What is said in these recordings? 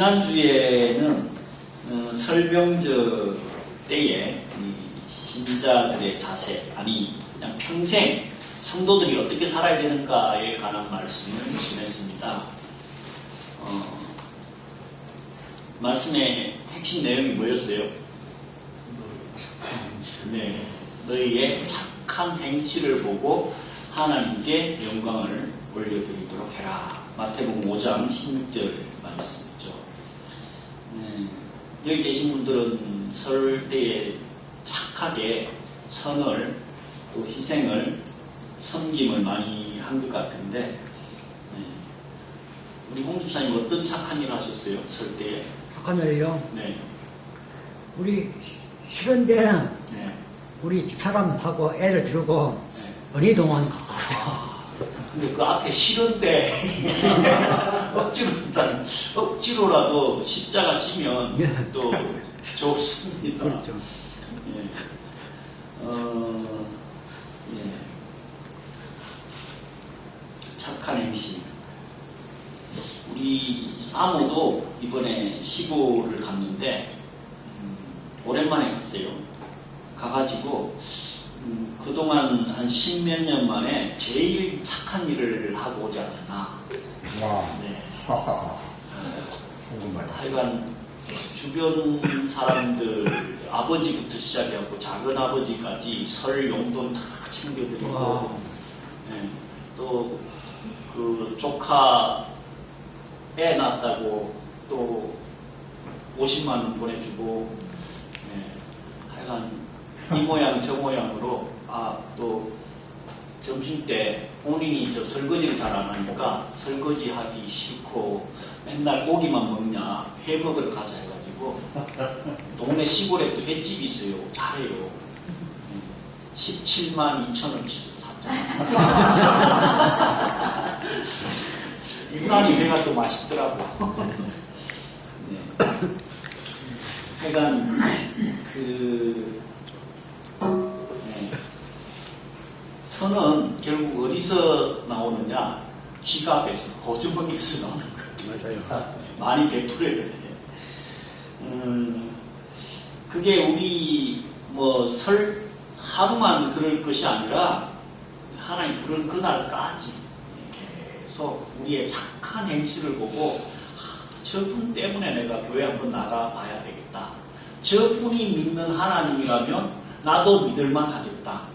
지난주에는 설명절 때에 이 신자들의 자세, 아니 그냥 평생 성도들이 어떻게 살아야 되는가에 관한 말씀을 전했습니다. 말씀의 핵심 내용이 뭐였어요? 네, 너희의 착한 행실을 보고 하나님께 영광을 올려드리도록 해라. 마태복음 5장 16절 말씀이죠. 여기 계신 분들은 설 때에 착하게 선을 또 희생을 섬김을 많이 한 것 같은데, 우리 홍 집사님 어떤 착한 일을 하셨어요? 설 때에? 착한 일이요? 네. 우리 싫은데 네. 우리 집사람하고 애를 들고 은희동원 갔어요. 근데 그 앞에 싫은데 억지로라도 십자가 지면 또 좋습니다. 그렇죠. 예. 예. 착한 행실. 우리 사모도 이번에 시골을 갔는데 오랜만에 갔어요. 가가지고 그동안 한 십몇 년 만에 제일 착한 일을 하고 오지 않았나. 와. 네. 궁금하네. 하여간 주변 사람들 아버지부터 시작해갖고 작은 아버지까지 설 용돈 다 챙겨드리고, 네. 또 그 조카 애 낳았다고 또 50만 원 보내주고, 네. 하여간 이 모양 저 모양으로 또 점심 때 본인이 저 설거지를 잘 안 하니까 설거지 하기 싫고 맨날 고기만 먹냐, 회 먹으러 가자 해가지고 동네 시골에 또 횟집이 있어요. 잘해요. 17만 2천 원치서 샀잖아. 유난히 회가 또 맛있더라고. 네. 하여간 선은 결국 어디서 나오느냐? 지갑에서, 호주머니에서 나오는 거예요. 맞아요. 많이 베풀어야 돼. 그게 우리 설 하루만 그럴 것이 아니라 하나님 부른 그날까지 계속 우리의 착한 행실을 보고 저분 때문에 내가 교회 한번 나가봐야 되겠다. 저분이 믿는 하나님이라면 나도 믿을만 하겠다.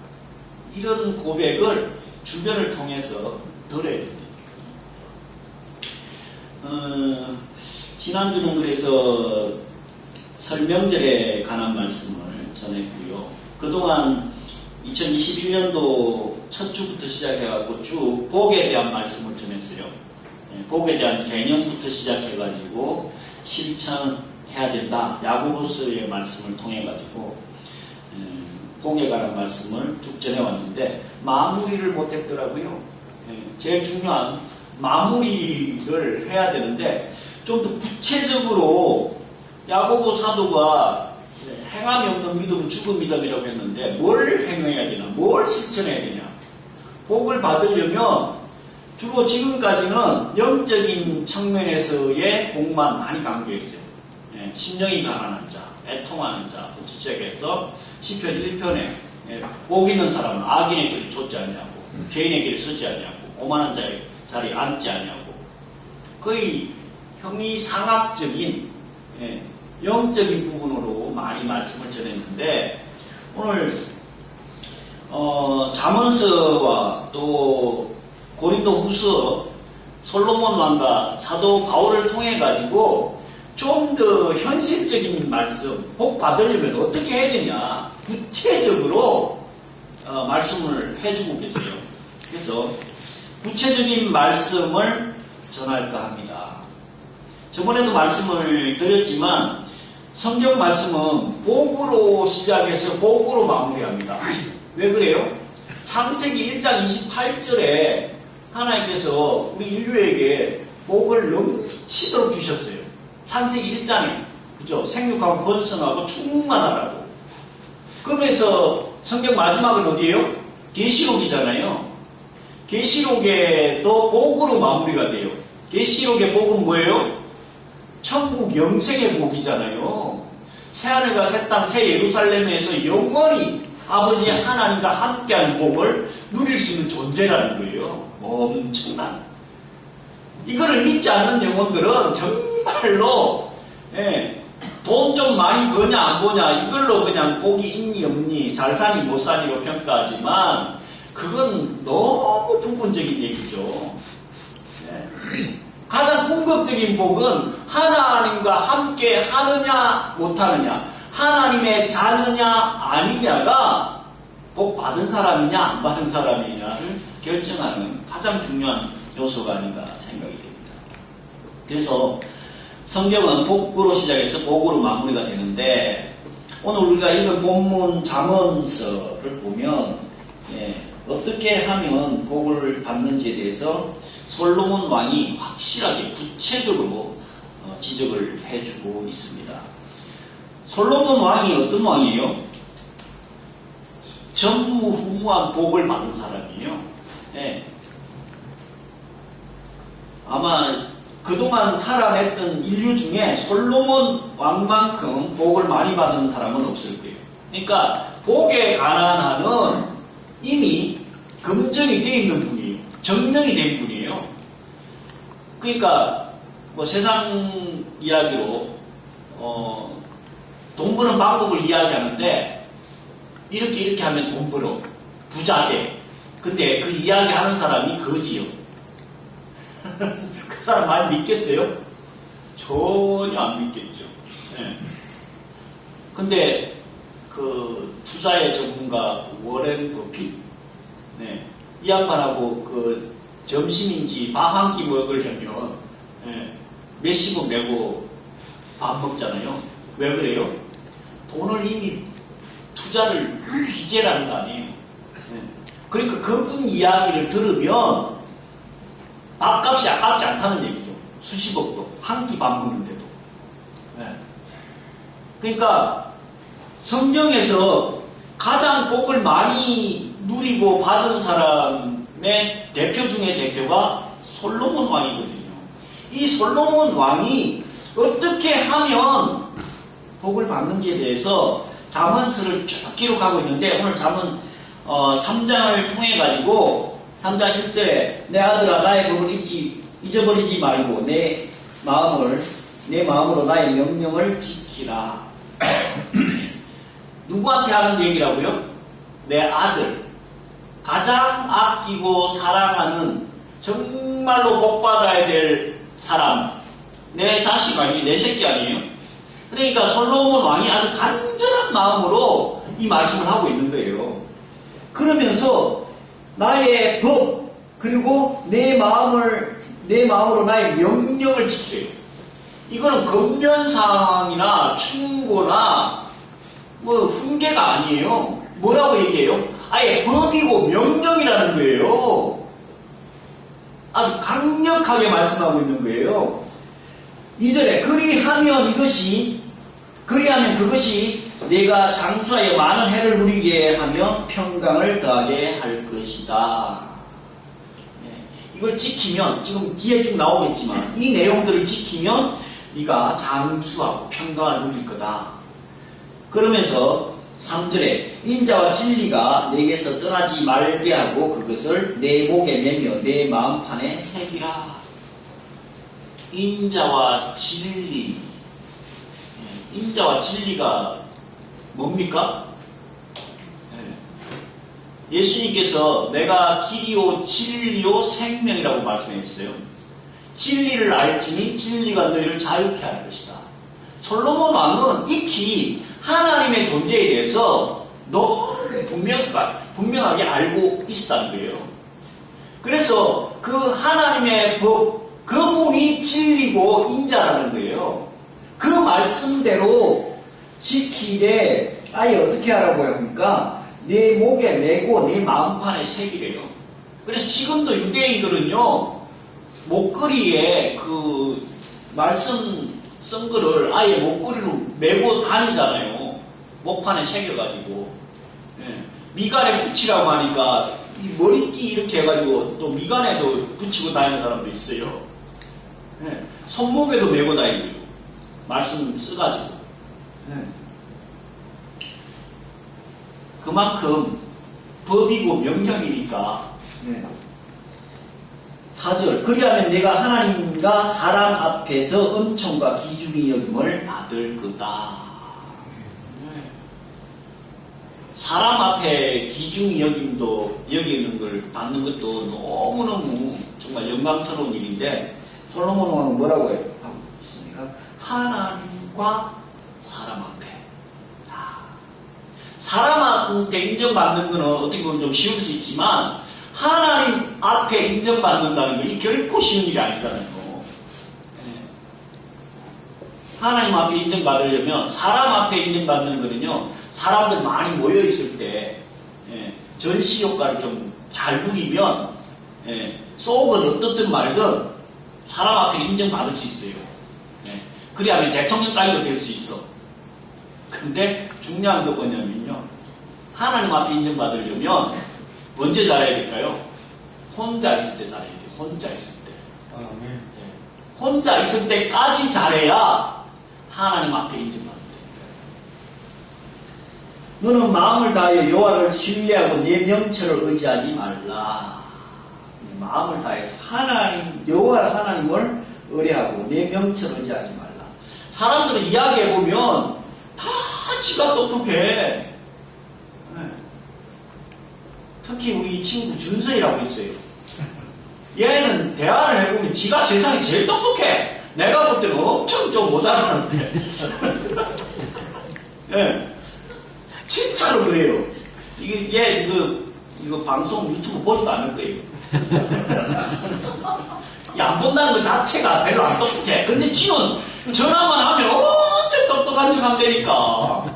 이런 고백을 주변을 통해서 들어야 됩니다. 지난주는 그래서 설명절에 관한 말씀을 전했고요. 그동안 2021년도 첫 주부터 시작해가지고 쭉 복에 대한 말씀을 전했어요. 복에 대한 개념부터 시작해가지고 실천해야 된다. 야고보서의 말씀을 통해가지고 복에 관한 말씀을 쭉 전해왔는데 마무리를 못했더라고요. 제일 중요한 마무리를 해야 되는데 좀 더 구체적으로 야고보 사도가 행함이 없는 믿음은 죽은 믿음이라고 했는데 뭘 행해야 되나, 뭘 실천해야 되냐. 복을 받으려면 주로 지금까지는 영적인 측면에서의 복만 많이 강조했어요. 심령이 가난한 자, 애통하는 자부터 시작해서 시편 1편에 복 있는 사람은 악인의 길을 쫓지 않냐고, 죄인의 길을 서지 않냐고, 오만한 자의 자리에 앉지 않냐고, 거의 형이상학적인 영적인 부분으로 많이 말씀을 전했는데 오늘 잠언서와 또 고린도후서 솔로몬 왕과 사도 바울을 통해 가지고 좀 더 현실적인 말씀, 복 받으려면 어떻게 해야 되냐 구체적으로 말씀을 해주고 계세요. 그래서 구체적인 말씀을 전할까 합니다. 저번에도 말씀을 드렸지만 성경 말씀은 복으로 시작해서 복으로 마무리합니다. 왜 그래요? 창세기 1장 28절에 하나님께서 우리 인류에게 복을 넘치도록 주셨어요. 창세기 1장에, 그죠? 생육하고 번성하고 충만하라고. 그러면서 성경 마지막은 어디예요? 계시록이잖아요. 계시록에도 복으로 마무리가 돼요. 계시록의 복은 뭐예요? 천국 영생의 복이잖아요. 새하늘과 새 땅, 새 예루살렘에서 영원히 아버지 하나님과 함께한 복을 누릴 수 있는 존재라는 거예요. 엄청난. 이거를 믿지 않는 영혼들은 정말로 돈 좀 많이 버냐 안 버냐 이걸로 그냥 복이 있니 없니 잘 사니 못 사니로 평가하지만 그건 너무 부분적인 얘기죠. 가장 궁극적인 복은 하나님과 함께 하느냐 못하느냐, 하나님의 자느냐 아니냐가 복 받은 사람이냐 안 받은 사람이냐를 결정하는 가장 중요한 요소가 아닌가 생각이 됩니다. 그래서 성경은 복으로 시작해서 복으로 마무리가 되는데, 오늘 우리가 읽은 본문 잠언서를 보면 어떻게 하면 복을 받는지에 대해서 솔로몬 왕이 확실하게 구체적으로 지적을 해주고 있습니다. 솔로몬 왕이 어떤 왕이에요? 전무후무한 복을 받은 사람이에요. 아마 그동안 살아냈던 인류 중에 솔로몬 왕만큼 복을 많이 받은 사람은 없을 거예요. 그러니까 복에 관한 한은 이미 검증이 되어 있는 분이에요. 정명이 된 분이에요. 그러니까 뭐 세상 이야기로 돈 버는 방법을 이야기하는데 이렇게 하면 돈 벌어. 부자 돼. 근데 그 이야기하는 사람이 거지요. 그 사람 말 믿겠어요? 전혀 안 믿겠죠. 근데 그 투자의 전문가 워렌 버핏, 이 양반하고 그 점심인지 밥 한 끼 먹으려면 몇십억 내고 밥 먹잖아요. 왜 그래요? 돈을 이미 투자를 기재라는 거 아니에요. 그러니까 그분 이야기를 들으면 밥값이 아깝지 않다는 얘기죠. 수십억도 한 끼 밥 먹는데도. 그러니까 성경에서 가장 복을 많이 누리고 받은 사람의 대표 중에 대표가 솔로몬 왕이거든요. 이 솔로몬 왕이 어떻게 하면 복을 받는지에 대해서 잠언서를 쭉 기록하고 있는데, 오늘 잠언 3장을 통해 가지고 3장 1절에 내 아들아 나의 법을 잊어버리지 말고 내 마음으로 나의 명령을 지키라. 누구한테 하는 얘기라고요? 내 아들, 가장 아끼고 사랑하는 정말로 복받아야 될 사람, 내 자식 아니에요? 내 새끼 아니에요? 그러니까 솔로몬 왕이 아주 간절한 마음으로 이 말씀을 하고 있는 거예요. 그러면서 나의 법, 그리고 내 마음으로 나의 명령을 지키래요. 이거는 권면상이나 충고나 뭐 훈계가 아니에요. 뭐라고 얘기해요? 아예 법이고 명령이라는 거예요. 아주 강력하게 말씀하고 있는 거예요. 2절에 그리하면 그것이 내가 장수하여 많은 해를 누리게 하며 평강을 더하게 할 것이다. 이걸 지키면, 지금 뒤에 쭉 나오겠지만 이 내용들을 지키면 네가 장수하고 평강을 누릴 거다. 그러면서 3절에 인자와 진리가 내게서 떠나지 말게 하고 그것을 내 목에 매며 내 마음판에 새기라. 인자와 진리. 인자와 진리가 뭡니까? 예수님께서 내가 길이요 진리요 생명이라고 말씀했어요. 진리를 알지니 진리가 너희를 자유케 할 것이다. 솔로몬 왕은 익히 하나님의 존재에 대해서 너무 분명하게 알고 있었다는 거예요. 그래서 그 하나님의 법, 그분이 진리고 인자라는 거예요. 그 말씀대로 지키되 아예 어떻게 하라고 합니까? 내 목에 메고 내 마음판에 새기래요. 그래서 지금도 유대인들은요, 목걸이에 그 말씀 쓴 거를 아예 목걸이로 메고 다니잖아요. 목판에 새겨가지고. 미간에 붙이라고 하니까 이 머리띠 이렇게 해가지고 또 미간에도 붙이고 다니는 사람도 있어요. 손목에도 메고 다니고요. 말씀 써가지고. 네. 그만큼 법이고 명령이니까. 네. 4절. 그리하면 내가 하나님과 사람 앞에서 은총과 기중이 여김을 받을 거다. 네. 사람 앞에 기중이 여기는 걸 받는 것도 너무너무 정말 영광스러운 일인데, 솔로몬 왕은 뭐라고 하고 있습니까? 하나님과 사람 앞에. 사람한테 인정받는 것은 어떻게 보면 좀 쉬울 수 있지만, 하나님 앞에 인정받는다는 게 결코 쉬운 일이 아니잖아요. 하나님 앞에 인정받으려면, 사람 앞에 인정받는 거는요, 사람들 많이 모여있을 때, 전시 효과를 좀 잘 누리면, 속은 어떻든 말든, 사람 앞에 인정받을 수 있어요. 그래야면 대통령 따위가 될 수 있어. 근데 중요한 게 뭐냐면요, 하나님 앞에 인정받으려면 언제 잘해야 될까요? 혼자 있을 때 잘해야 돼요. 혼자 있을 때. 혼자 있을 때까지 잘해야 하나님 앞에 인정받는 거예요. 너는 마음을 다하여 여호와를 신뢰하고 내 명철을 의지하지 말라. 마음을 다해서 여호와 하나님을 의뢰하고 내 명철을 의지하지 말라. 사람들은 이야기해보면 다 지가 똑똑해. 특히 우리 친구 준서이라고 있어요. 얘는 대화를 해보면 지가 세상에 제일 똑똑해. 내가 볼 때는 엄청 좀 모자라는데. 예. 진짜로 그래요. 이거 방송 유튜브 보지도 않을 거예요. 안 본다는 것 자체가 별로 안 똑똑해. 근데 지는 전화만 하면 엄청 똑똑한 척 한다니까.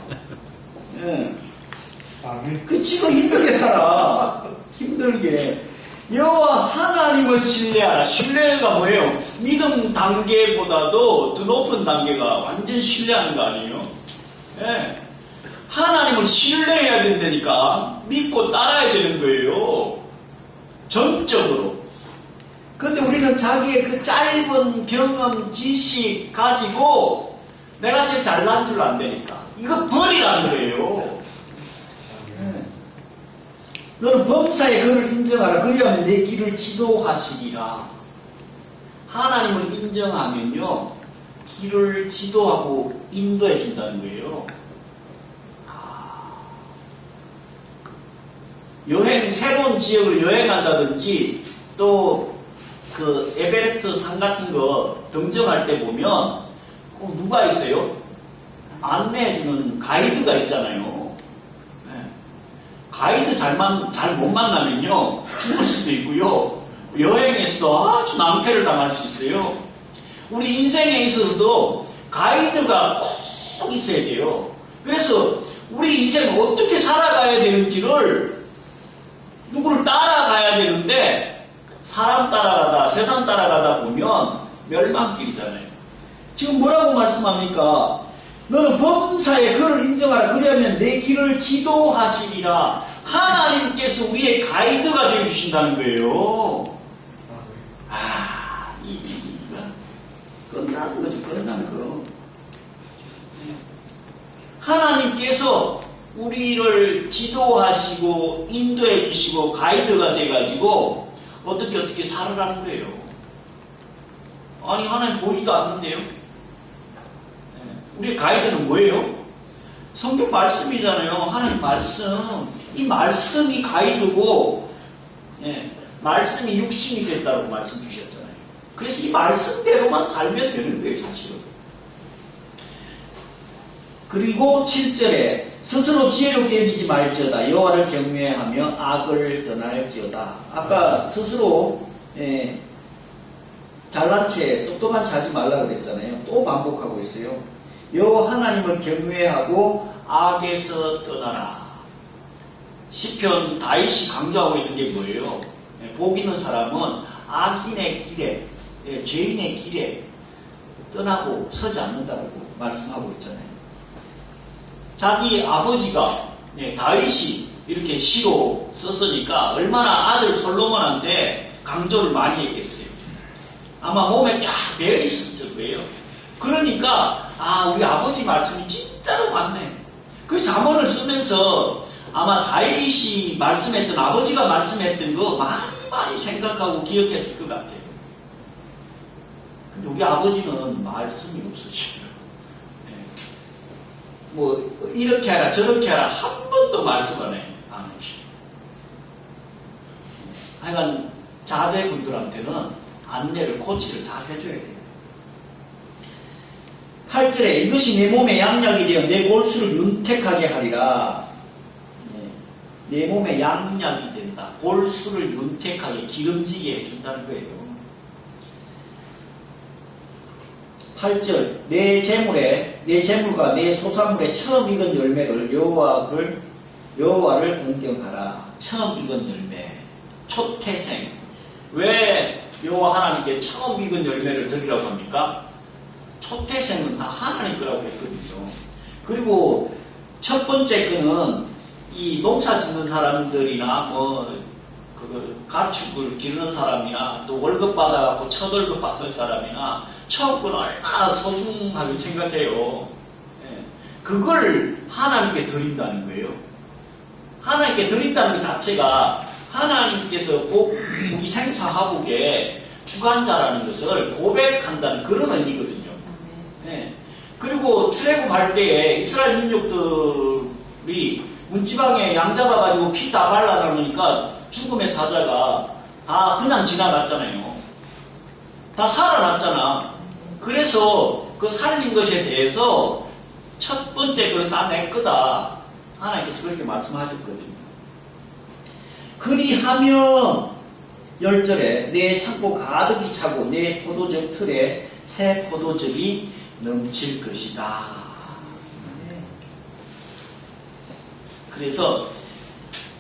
예. 그 지금 힘들게 살아. 힘들게. 여호와 하나님을 신뢰하라. 신뢰가 뭐예요? 믿음 단계보다도 더 높은 단계가 완전 신뢰하는 거 아니에요? 예. 하나님을 신뢰해야 된다니까. 믿고 따라야 되는 거예요. 전적으로. 근데 우리는 자기의 그 짧은 경험, 지식 가지고 내가 제일 잘난 줄 안다니까. 이거 버리라는 거예요. 너는 범사의 그를 인정하라. 그리하면 내 길을 지도하시리라. 하나님을 인정하면요, 길을 지도하고 인도해 준다는 거예요. 새로운 지역을 여행한다든지, 또 그 에베레스트 산 같은 거 등정할 때 보면 꼭 누가 있어요? 안내해주는 가이드가 있잖아요. 가이드 잘 못 만나면요, 죽을 수도 있고요, 여행에서도 아주 낭패를 당할 수 있어요. 우리 인생에 있어서도 가이드가 꼭 있어야 돼요. 그래서 우리 인생을 어떻게 살아가야 되는지를 누구를 따라가야 되는데, 사람 따라가다, 세상 따라가다 보면 멸망길이잖아요. 지금 뭐라고 말씀합니까? 너는 범사에 그를 인정하라. 그러면 내 길을 지도하시리라. 하나님께서 우리의 가이드가 되어주신다는 거예요. 이거 끝나는 거죠. 끝나는 거. 하나님께서 우리를 지도하시고 인도해 주시고 가이드가 돼가지고 어떻게 살으라는 거예요. 아니, 하나님 보이지도 않는데요. 우리의 가이드는 뭐예요? 성경 말씀이잖아요. 하나님 말씀. 이 말씀이 가이드고, 말씀이 육신이 됐다고 말씀 주셨잖아요. 그래서 이 말씀대로만 살면 되는 거예요, 사실은. 그리고 7절에 스스로 지혜롭게 여기지 말지어다. 여호와를 경외하며 악을 떠날지어다. 아까 스스로 잘난 체, 똑똑한 체 하지 말라 그랬잖아요. 또 반복하고 있어요. 여호와 하나님을 경외하고 악에서 떠나라. 시편 다윗이 강조하고 있는 게 뭐예요? 복 있는 사람은 악인의 길에, 죄인의 길에 떠나고 서지 않는다고 말씀하고 있잖아요. 자기 아버지가, 다윗이 이렇게 시로 썼으니까 얼마나 아들 솔로몬한테 강조를 많이 했겠어요. 아마 몸에 쫙 배어 있었을 거예요. 그러니까 아, 우리 아버지 말씀이 진짜로 맞네. 그 잠언을 쓰면서 아마 다윗이 말씀했던, 아버지가 말씀했던 거 많이 생각하고 기억했을 것 같아요. 근데 우리 아버지는 말씀이 없으시고요. 네. 뭐 이렇게 하라 저렇게 하라 한 번도 말씀 안 해주시고. 하여간 자제분들한테는 안내를 코치를 다 해줘야 돼요. 8절에 이것이 내 몸에 양약이 되어 내 골수를 윤택하게 하리라. 내 몸에 양약이 된다. 골수를 윤택하게 기름지게 해준다는 거예요. 8절 내 재물과 내 소산물의 처음 익은 열매를 여호와를 공경하라. 처음 익은 열매, 초태생. 왜 여호와 하나님께 처음 익은 열매를 드리라고 합니까? 초태생은 다 하나님 거라고 했거든요. 그리고 첫 번째 거는 이 농사 짓는 사람들이나 가축을 기르는 사람이나 또 월급 받아갖고 첫 월급 받은 사람이나 처음 거는 얼마나 소중하게 생각해요. 예. 그걸 하나님께 드린다는 거예요. 하나님께 드린다는 것 자체가 하나님께서 꼭 우리 생사화복의 주관자라는 것을 고백한다는 그런 의미거든요. 예. 그리고 출애굽할 때에 이스라엘 민족들이 문지방에 양 잡아가지고 피 다 발라놓으니까 죽음의 사자가 다 그냥 지나갔잖아요. 다 살아났잖아. 그래서 그 살린 것에 대해서 첫 번째 걸 다 내 거다. 하나님께서 그렇게 말씀하셨거든요. 그리하면 10절에 내 창고 가득히 차고 내 포도즙 틀에 새 포도즙이 넘칠 것이다. 그래서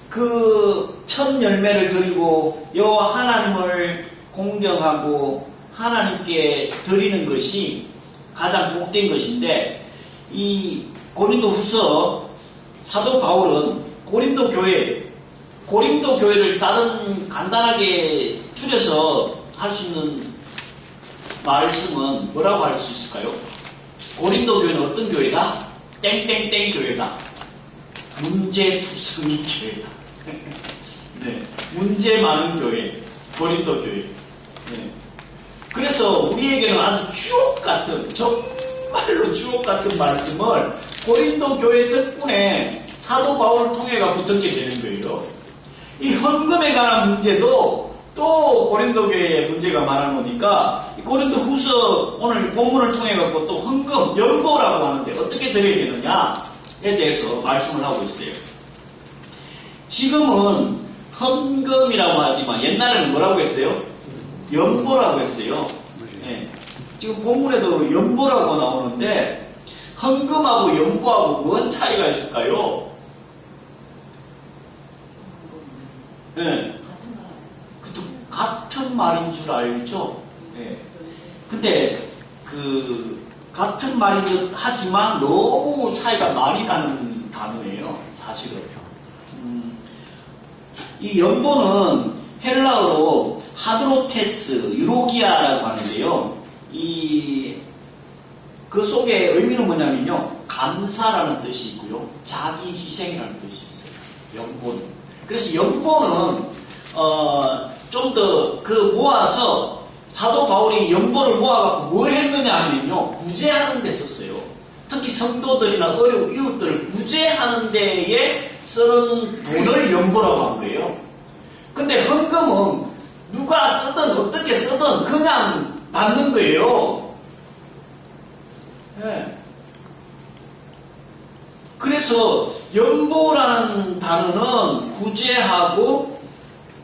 그 첫 열매를 드리고 여호와 하나님을 공경하고 하나님께 드리는 것이 가장 복된 것인데, 이 고린도후서 사도 바울은 고린도 교회를 다른 간단하게 줄여서 할 수 있는 말씀은 뭐라고 할 수 있을까요? 고린도 교회는 어떤 교회다? 땡땡땡 교회다. 문제투성이 교회다. 네, 문제 많은 교회, 고린도 교회. 네. 그래서 우리에게는 아주 주옥 같은, 정말로 주옥 같은 말씀을 고린도 교회 덕분에 사도 바울을 통해 갖고 듣게 되는 거예요. 이 헌금에 관한 문제도 또 고린도 교회에 문제가 많아 놓으니까 고린도 후서 오늘 본문을 통해 갖고 또 헌금, 연보라고 하는데 어떻게 드려야 되느냐에 대해서 말씀을 하고 있어요. 지금은 헌금이라고 하지만 옛날에는 뭐라고 했어요? 연보라고 했어요. 네. 지금 본문에도 연보라고 나오는데 헌금하고 연보하고 뭔 차이가 있을까요? 네. 같은 말인 줄 알죠? 네. 근데 같은 말이긴 하지만 너무 차이가 많이 나는 단어예요. 사실은. 이 연보는 헬라어로 하드로테스, 유로기아라고 하는데요. 그 속에 의미는 뭐냐면요. 감사라는 뜻이 있고요. 자기 희생이라는 뜻이 있어요. 연보는. 그래서 연보는, 좀 더 모아서 사도 바울이 연보를 모아갖고 뭐 했느냐 하면요. 구제하는 데 썼어요. 특히 성도들이나 어려운 이웃들을 구제하는 데에 쓰는 돈을 연보라고 한 거예요. 근데 헌금은 누가 쓰든 어떻게 쓰든 그냥 받는 거예요. 네. 그래서 연보라는 단어는 구제하고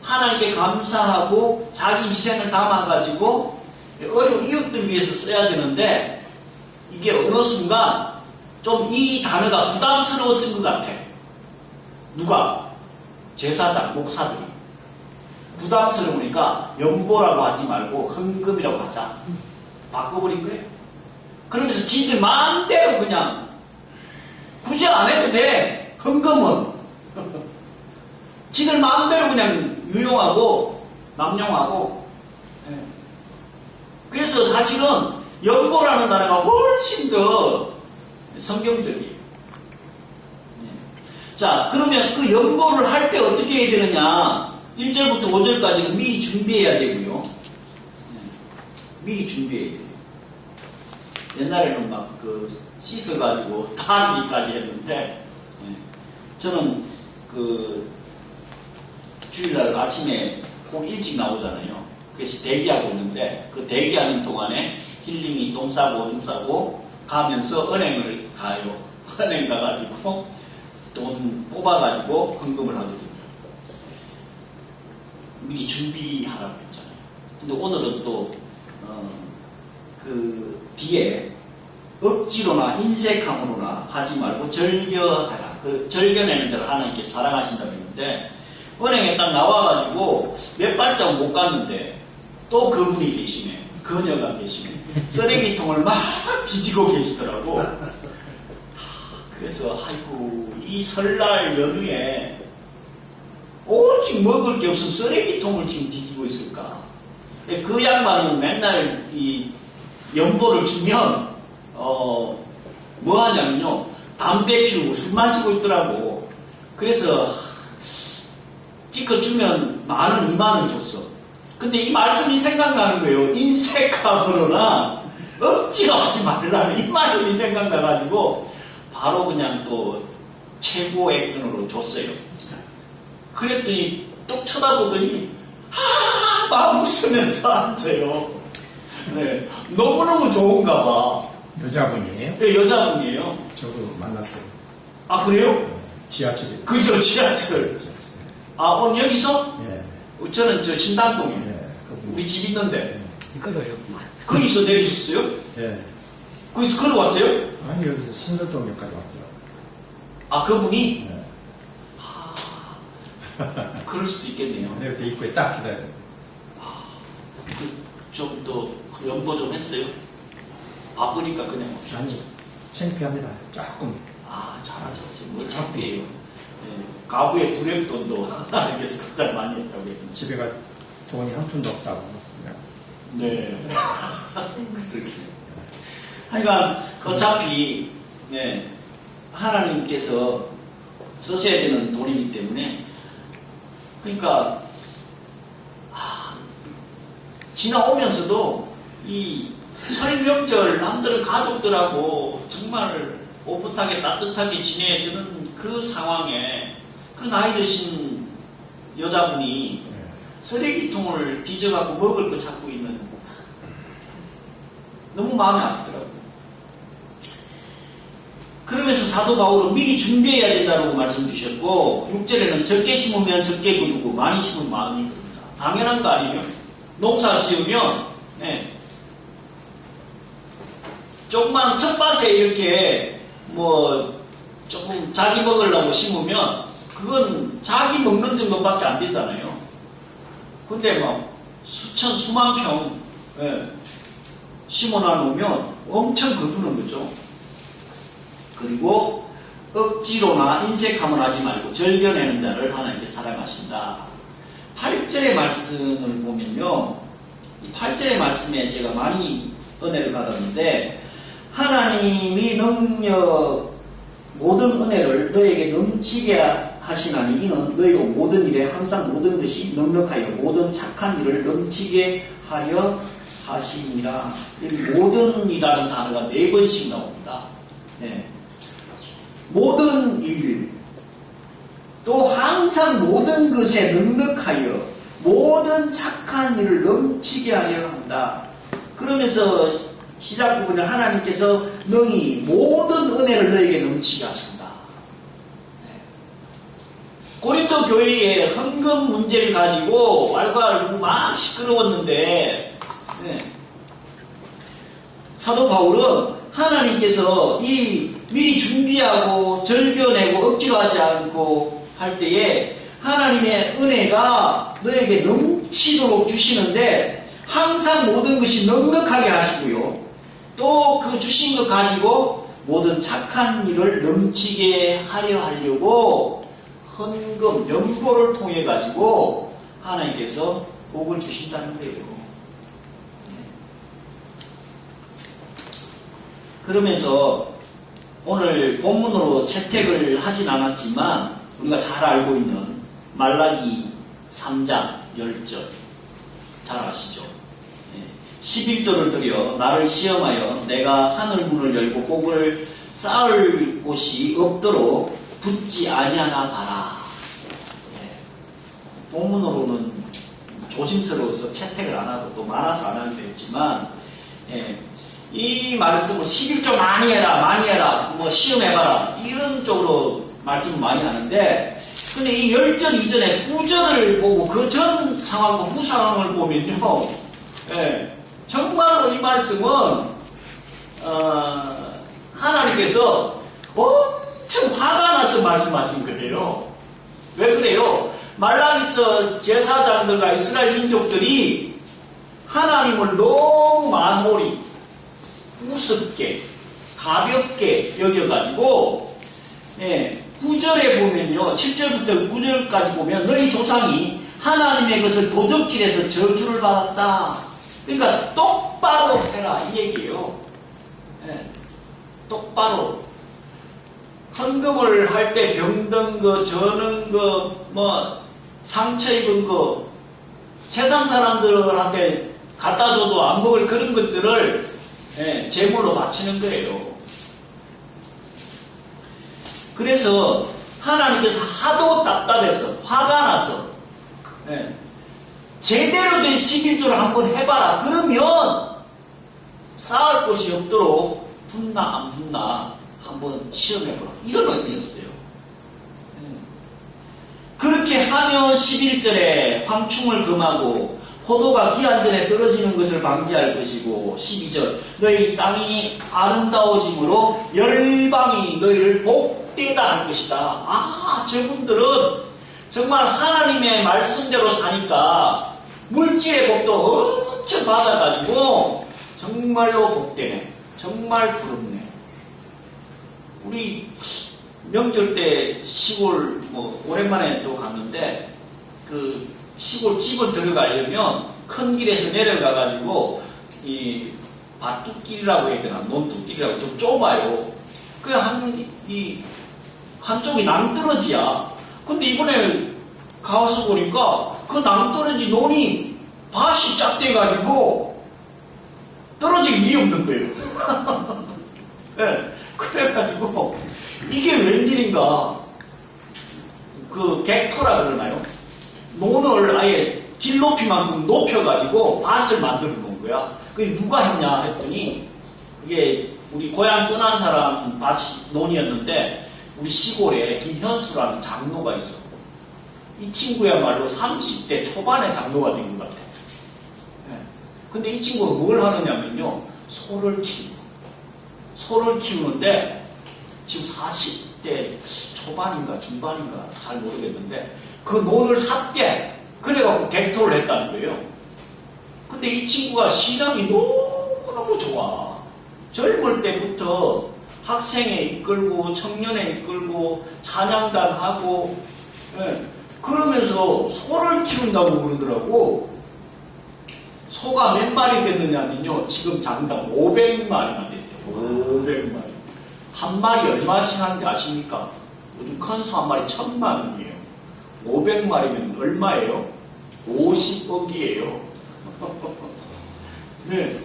하나님께 감사하고 자기 희생을 담아가지고 어려운 이웃들 위해서 써야 되는데 이게 어느 순간 좀 이 단어가 부담스러웠던 것 같아. 누가? 제사장, 목사들이. 부담스러우니까 연보라고 하지 말고 헌금이라고 하자. 바꿔버린 거예요. 그러면서 지들 마음대로 그냥 구제 안 해도 돼. 헌금은. 지들 마음대로 그냥 유용하고 남용하고. 그래서 사실은 연보라는 단어가 훨씬 더 성경적이에요. 자, 그러면 그 연보를 할 때 어떻게 해야 되느냐? 1절부터 5절까지는 미리 준비해야 되고요. 미리 준비해야 돼요. 옛날에는 막 씻어가지고 타기까지 했는데, 저는 주일날 아침에 꼭 일찍 나오잖아요. 그래서 대기하고 있는데, 그 대기하는 동안에 힐링이 똥 싸고 오줌 싸고 가면서 은행을 가요. 은행 가가지고 돈 뽑아가지고 헌금을 하거든요. 미리 준비하라고 했잖아요. 근데 오늘은 또, 뒤에 억지로나 인색함으로나 하지 말고 절겨하라. 절겨내는 대로 하나님께 사랑하신다고 했는데, 은행에 딱 나와가지고 몇 발짝 못 갔는데 또 그분이 계시네. 그녀가 계시네. 쓰레기통을 막 뒤지고 계시더라고. 그래서 아이고 이 설날 연휴에 오직 먹을 게 없으면 쓰레기통을 지금 뒤지고 있을까. 그 양반은 맨날 이 연보를 주면 뭐 하냐면요, 담배 피우고 술 마시고 있더라고. 그래서 티켓 주면 10,000원, 20,000원 줬어. 근데 이 말씀이 생각나는 거예요. 인색함으로나 억지로 하지 말라는 이 말씀이 생각나가지고 바로 그냥 또 최고액돈으로 줬어요. 그랬더니 뚝 쳐다보더니 막 웃으면서 앉아요. 네, 너무너무 좋은가 봐. 여자분이에요? 네, 여자분이에요. 저도 만났어요. 아, 그래요? 지하철에. 그죠, 지하철. 아, 오늘 여기서? 예. 저는 저 신당동이에요. 예. 그분. 우리 집 있는데. 그러셨구만. 거기서 내리셨어요? 예. 거기서 걸어왔어요? 아니, 여기서 신설동역까지 왔더라고요. 아, 그분이? 예. 그럴 수도 있겠네요. 그래서 입구에 딱 기다려요. 좀 더 연보 좀 했어요? 바쁘니까 그냥. 아니, 창피합니다. 조금. 아, 잘하셨어요. 뭘 창피해요. 네, 가구에 두랩돈도 하나님께서 극단 많이 했다고 했는데. 집에 갈 돈이 한 푼도 없다고. 네. 그렇게. 하여간, 어차피, 네, 하나님께서 쓰셔야 되는 돈이기 때문에, 그러니까, 지나오면서도 이 설 명절 남들은 가족들하고 정말 오붓하게 따뜻하게 지내야 되는 그 상황에 그 나이 드신 여자분이 쓰레기통을 뒤져갖고 먹을 거 찾고 있는, 너무 마음이 아프더라고요. 그러면서 사도 바울은 미리 준비해야 된다고 말씀 주셨고, 6절에는 적게 심으면 적게 거두고 많이 심으면 많이 거둔다. 당연한 거 아니에요? 농사 지으면, 네, 조금만 텃밭에 이렇게 조금 자기 먹으려고 심으면 그건 자기 먹는 정도밖에 안 되잖아요. 근데 수만 평, 예, 심어놔 놓으면 엄청 거두는 거죠. 그리고 억지로나 인색함을 하지 말고 절겨내는 자를 하나님께 사랑하신다. 8절의 말씀을 보면요, 이 8절의 말씀에 제가 많이 은혜를 받았는데, 하나님이 모든 은혜를 너에게 넘치게 하시나니 이는 너희로 모든 일에 항상 모든 것이 넉넉하여 모든 착한 일을 넘치게 하려 하시니라. 여기 모든이라는 단어가 4번씩 나옵니다. 네. 모든 일, 또 항상 모든 것에 넉넉하여 모든 착한 일을 넘치게 하려 한다. 그러면서 시작 부분에 하나님께서 능히 모든 은혜를 너에게 넘치게 하신다. 고린도 교회의 헌금 문제를 가지고 왈가왈부 막 시끄러웠는데, 네, 사도 바울은 하나님께서 이 미리 준비하고 절겨내고 억지로 하지 않고 할 때에 하나님의 은혜가 너에게 넘치도록 주시는데, 항상 모든 것이 넉넉하게 하시고요, 또 그 주신 것 가지고 모든 착한 일을 넘치게 하려고 헌금, 연보를 통해 가지고 하나님께서 복을 주신다는 거예요. 그러면서 오늘 본문으로 채택을 하진 않았지만 우리가 잘 알고 있는 말라기 3장 10절 잘 아시죠? 11조를 들여 나를 시험하여 내가 하늘 문을 열고 복을 쌓을 곳이 없도록 붙지 아니하나 봐라. 본문으로는 조심스러워서 채택을 안 하고 또 많아서 안 하기도 했지만 이 말씀을 11조 많이 해라 뭐 시험해봐라 이런 쪽으로 말씀을 많이 하는데 근데 이 10절 이전에 9절을 보고 그 전 상황과 후 상황을 보면요 정말로 이 말씀은 하나님께서 엄청 화가 나서 말씀하신 거예요. 왜 그래요? 말라기서 제사장들과 이스라엘 민족들이 하나님을 너무 만홀히 우습게 가볍게 여겨가지고 9절에 보면요 7절부터 9절까지 보면 너희 조상이 하나님의 것을 도적질해서 저주를 받았다. 그러니까 똑바로 해라 이 얘기예요. 똑바로 헌금을 할 때 병든 거, 저는 거, 뭐 상처 입은 거 세상 사람들한테 갖다 줘도 안 먹을 그런 것들을 제물로 바치는 거예요. 그래서 하나님께서 하도 답답해서 화가 나서 제대로 된 11조를 한번 해봐라. 그러면 쌓을 곳이 없도록 붙나 안 붙나 한번 시험해보라. 이런 의미였어요. 그렇게 하면 11절에 황충을 금하고 포도가 기한 전에 떨어지는 것을 방지할 것이고 12절 너희 땅이 아름다워짐으로 열방이 너희를 복되다 할 것이다. 저분들은 정말 하나님의 말씀대로 사니까 물질의 복도 엄청 받아가지고 정말로 복되네. 정말 부럽네. 우리 명절 때 시골 오랜만에 또 갔는데 그 시골 집을 들어가려면 큰 길에서 내려가가지고 이 밭둑길이라고 해야 되나 논둑길이라고 좀 좁아요. 그 한쪽이 낭떠러지야. 근데 이번에 가서 보니까 그 낭떠러지 논이 밭이 쫙 돼가지고 떨어질 일이 없는 거예요. 네, 그래가지고 이게 웬일인가 그 객토라 그러나요? 논을 아예 길 높이만큼 높여가지고 밭을 만들어 놓은 거야. 그게 누가 했냐 했더니 그게 우리 고향 떠난 사람 밭이 논이었는데 우리 시골에 김현수라는 장로가 있어. 이 친구야말로 30대 초반에 장로가 된 것 같아. 근데 이 친구가 뭘 하느냐면요 소를 키우는데 지금 40대 초반인가 중반인가 잘 모르겠는데 그 논을 샀대. 그래갖고 객토를 했다는 거예요. 근데 이 친구가 신앙이 너무너무 좋아. 젊을 때부터 학생회 이끌고 청년회 이끌고 찬양단 하고 그러면서 소를 키운다고 그러더라고. 소가 몇 마리 됐느냐면요 지금 장당 500마리나 됐대요. 500마리. 한 마리 얼마씩 하는지 아십니까? 요즘 큰 소 한 마리 1000만 원이에요. 500마리면 얼마예요? 50억이에요. 네.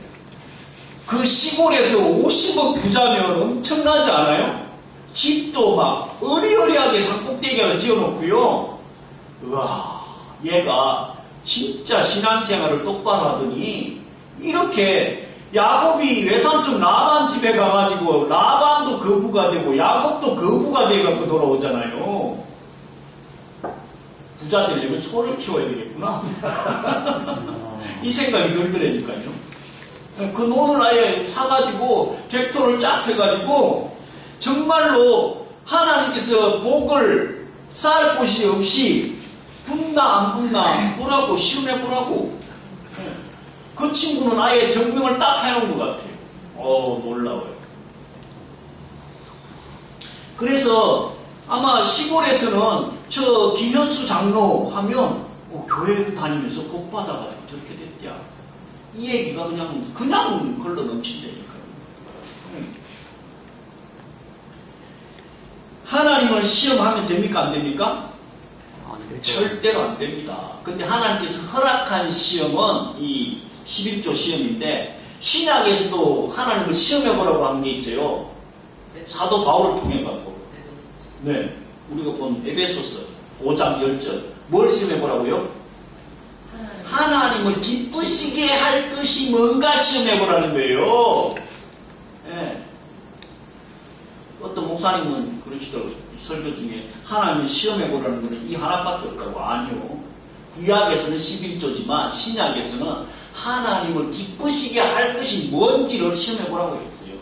그 시골에서 50억 부자면 엄청나지 않아요? 집도 막 어리어리하게 산꼭대기를 지어놓고요. 우와, 얘가 진짜 신앙생활을 똑바로 하더니 이렇게 야곱이 외삼촌 라반 집에 가가지고 라반도 거부가 되고 야곱도 거부가 돼갖고 돌아오잖아요. 부자 되려면 소를 키워야 되겠구나. 이 생각이 들더라니까요. 그 논을 아예 사가지고 객토를 쫙 해가지고 정말로 하나님께서 복을 쌓을 곳이 없이 붙나 안 붙나 보라고 시험해보라고. 그 친구는 아예 증명을 딱 해놓은 것 같아요. 놀라워요. 그래서 아마 시골에서는 저 김현수 장로 하면 교회 다니면서 복 받아가지고 저렇게 됐대야. 이 얘기가 그냥 흘러 넘친다니까요. 하나님을 시험하면 됩니까? 안 됩니까? 안 되죠. 절대로 안 됩니다. 근데 하나님께서 허락한 시험은 이 11조 시험인데, 신약에서도 하나님을 시험해보라고 한 게 있어요. 사도 바울을 통해 갖고. 네. 우리가 본 에베소서 5장 10절. 뭘 시험해보라고요? 하나님을 기쁘시게 할 것이 뭔가 시험해보라는 거예요. 네. 어떤 목사님은 그러시더라고요. 설교 중에 하나님을 시험해보라는 것은 이 하나밖에 없다고. 아니요. 구약에서는 11조지만 신약에서는 하나님을 기쁘시게 할 것이 뭔지를 시험해보라고 했어요.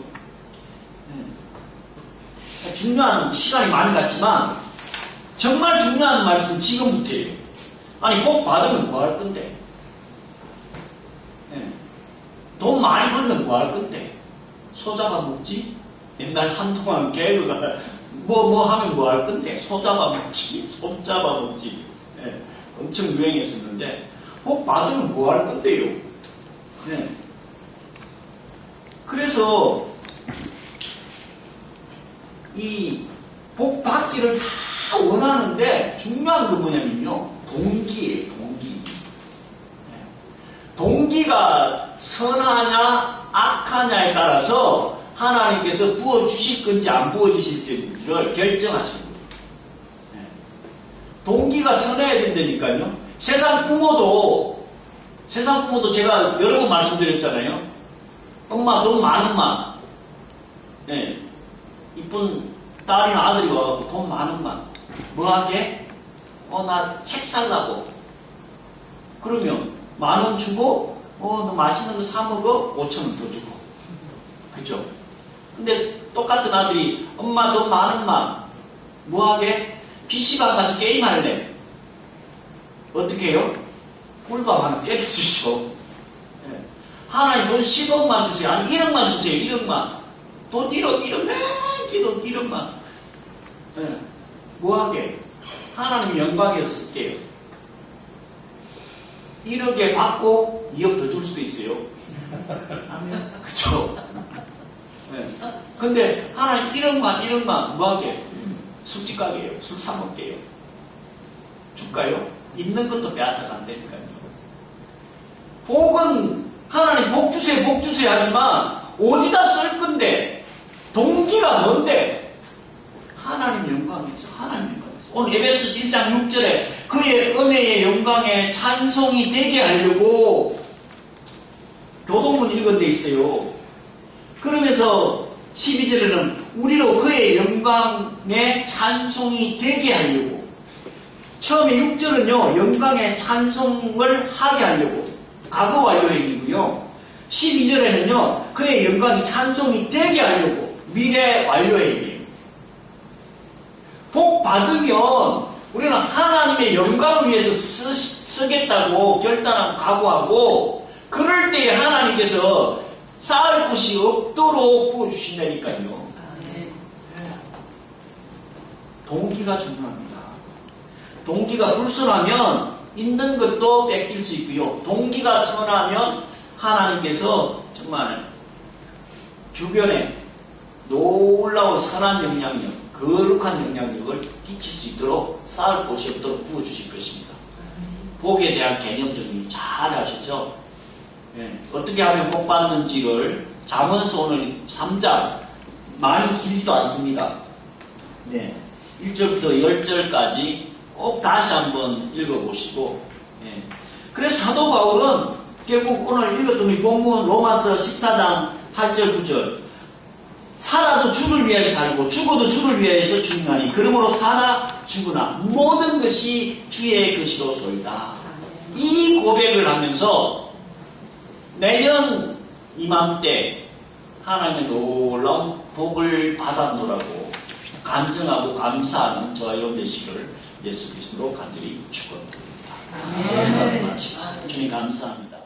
네. 중요한 시간이 많이 갔지만 정말 중요한 말씀 지금부터예요. 아니 복 받으면 뭐 할 건데? 네. 돈 많이 벌면 뭐 할 건데? 소 잡아먹지? 옛날 한동안 개그가 뭐 하면 뭐 할 건데? 소 잡아먹지? 소 잡아먹지? 네. 엄청 유행했었는데 복 받으면 뭐 할 건데요? 네. 그래서 이 복 받기를 다 원하는데 중요한 건 뭐냐면요, 동기예요. 동기. 네. 동기가 선하냐 악하냐에 따라서 하나님께서 부어주실 건지 안 부어주실지를 결정하시는 거예요. 네. 동기가 선해야 된다니까요. 세상 부모도 제가 여러 번 말씀드렸잖아요. 엄마 돈 많은만, 네. 이쁜 딸이나 아들이 와갖고 돈 많은만 뭐 하게? 나 책 살라고. 그러면 10,000원 주고 너 맛있는 거 사 먹어? 5,000원 더 주고. 그죠? 근데 똑같은 아들이 엄마 돈 많은만 뭐 하게? PC방 가서 게임할래. 어떻게 해요? 꿀밤 하나 때려주시고. 네. 하나님 돈 10억만 주세요. 아니 1억만 주세요. 1억만. 돈 1억 돈 1억만. 네. 뭐하게? 하나님 영광에서 쓸게요. 1억에 받고 2억 더 줄 수도 있어요. 그쵸? 네. 근데 하나님 1억만 뭐하게? 술집 가게요. 술 사먹게요. 줄까요? 있는 것도 빼앗아가 안 되니까요. 복은 하나님 복 주세요 하지만 어디다 쓸 건데? 동기가 뭔데? 하나님 영광에서. 오늘 에베소서 1장 6절에 그의 은혜의 영광에 찬송이 되게 하려고 교동문 읽은 데 있어요. 그러면서 12절에는 우리로 그의 영광에 찬송이 되게 하려고. 처음에 6절은요, 영광의 찬송을 하게 하려고. 과거 완료행이고요. 12절에는요, 그의 영광이 찬송이 되게 하려고. 미래 완료행이에요. 복 받으면 우리는 하나님의 영광을 위해서 쓰겠다고 결단하고 각오하고, 그럴 때에 하나님께서 쌓을 곳이 없도록 부어주신다니까요. 동기가 중요합니다. 동기가 불순하면 있는 것도 뺏길 수 있고요. 동기가 선하면 하나님께서 정말 주변에 놀라운 선한 영향력, 거룩한 영향력을 끼칠 수 있도록 쌓을 곳이 없도록 부어주실 것입니다. 복에 대한 개념 정리 잘 아시죠? 네. 어떻게 하면 복 받는지를 잠언서 오늘 3장 많이 길지도 않습니다. 네. 1절부터 10절까지 꼭 다시 한번 읽어보시고, 네. 그래서 사도 바울은 결국 오늘 읽었던 이 본문 로마서 14장 8절 9절 살아도 주를 위하여 살고 죽어도 주를 위하여서 죽나니 그러므로 사나 죽으나 모든 것이 주의 것이로소이다. 이 고백을 하면서 내년 이맘때 하나님의 놀라운 복을 받았노라고 간증하고 감사하는 저와 여러분 되시기를 예수 그리스도로 간절히 축원드립니다. 주님 감사합니다.